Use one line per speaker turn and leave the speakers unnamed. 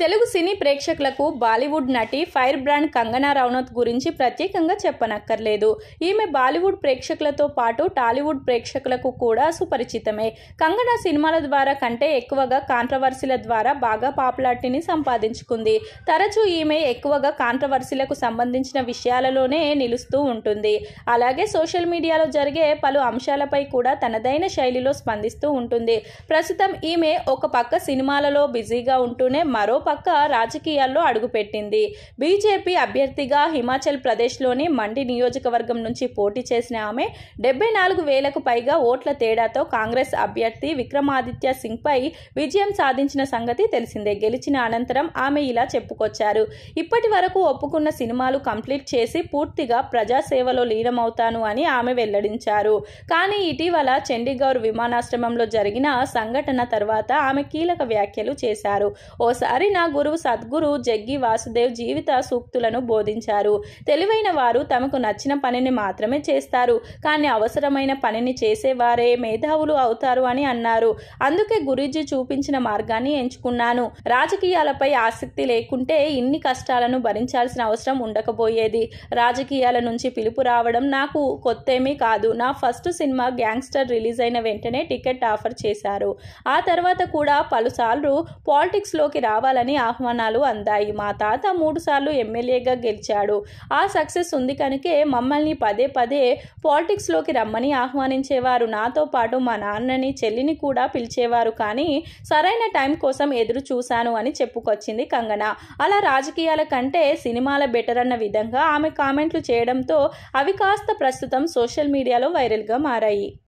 తెలుగు సినీ ప్రేక్షకులకు బాలీవుడ్ నటి fire brand Kangana Ranaut గురించి ప్రత్యేకంగా చెప్పనక్కర్లేదు. ఈమె బాలీవుడ్ ప్రేక్షకులతో పాటు టాలీవుడ్ ప్రేక్షకులకు కూడా సుపరిచితమే. కంగనా సినిమాల ద్వారా కంటే ఎక్కువగా కాంట్రవర్సీల ద్వారా బాగా పాపులారిటీని సంపాదించుకుంది. తరచూ ఈమె ఎక్కువగా కాంట్రవర్సీలకు సంబంధించిన విషయాలలోనే నిలుస్తూ ఉంటుంది. అలాగే సోషల్ మీడియాలో జరిగే పలు అంశాలపై కూడా తనదైన శైలిలో స్పందిస్తూ ఉంటుంది. ప్రస్తుతం ఈమె ఒక పక్క సినిమాలలో బిజీగా ఉంటూనే మరో పక్క రాజకీయాల్లో అడుగుపెట్టింది. బీజేపీ అభ్యర్థిగా హిమాచల్ ప్రదేశ్లోని మండి నియోజకవర్గం నుంచి పోటీ చేసిన ఆమె 74,000కు పైగా ఓట్ల తేడాతో కాంగ్రెస్ అభ్యర్థి విక్రమాదిత్య సింగ్ పై విజయం సాధించిన సంగతి తెలిసిందే. గెలిచిన అనంతరం ఆమె ఇలా చెప్పుకొచ్చారు. ఇప్పటి వరకు ఒప్పుకున్న సినిమాలు కంప్లీట్ చేసి పూర్తిగా ప్రజాసేవలో లీనమవుతాను అని ఆమె వెల్లడించారు. కానీ ఇటీవల చండీగఢ్ విమానాశ్రయంలో జరిగిన సంఘటన తర్వాత ఆమె కీలక వ్యాఖ్యలు చేశారు. ఓసారి నా గురువు సద్గురు జగ్గి వాసుదేవ్ జీవిత సూక్తులను బోధించారు. తెలివైన వారు తమకు నచ్చిన పనిని మాత్రమే చేస్తారు, కానీ అవసరమైన పనిని చేసేవారే మేధావులు అవుతారు అని అన్నారు. అందుకే గురూజీ చూపించిన మార్గాన్ని ఎంచుకున్నాను. రాజకీయాలపై ఆసక్తి లేకుంటే ఇన్ని కష్టాలను భరించాల్సిన అవసరం ఉండకపోయేది. రాజకీయాల నుంచి పిలుపు రావడం నాకు కొత్తేమీ కాదు. నా ఫస్ట్ సినిమా గ్యాంగ్స్టర్ రిలీజ్ అయిన వెంటనే టికెట్ ఆఫర్ చేశారు. ఆ తర్వాత కూడా పలుసార్లు పాలిటిక్స్లోకి రావాలని ఆహ్వానాలు అందాయి. మా తాత 3 సార్లు ఎమ్మెల్యేగా గెలిచాడు. ఆ సక్సెస్ ఉంది కనుకే మమ్మల్ని పదే పదే పాలిటిక్స్లోకి రమ్మని ఆహ్వానించేవారు. నాతో పాటు మా నాన్నని చెల్లిని కూడా పిలిచేవారు. కానీ సరైన టైం కోసం ఎదురు చూశాను అని చెప్పుకొచ్చింది కంగనా. అలా రాజకీయాల కంటే సినిమాల బెటర్ అన్న విధంగా ఆమె కామెంట్లు చేయడంతో అవి కాస్త ప్రస్తుతం సోషల్ మీడియాలో వైరల్గా మారాయి.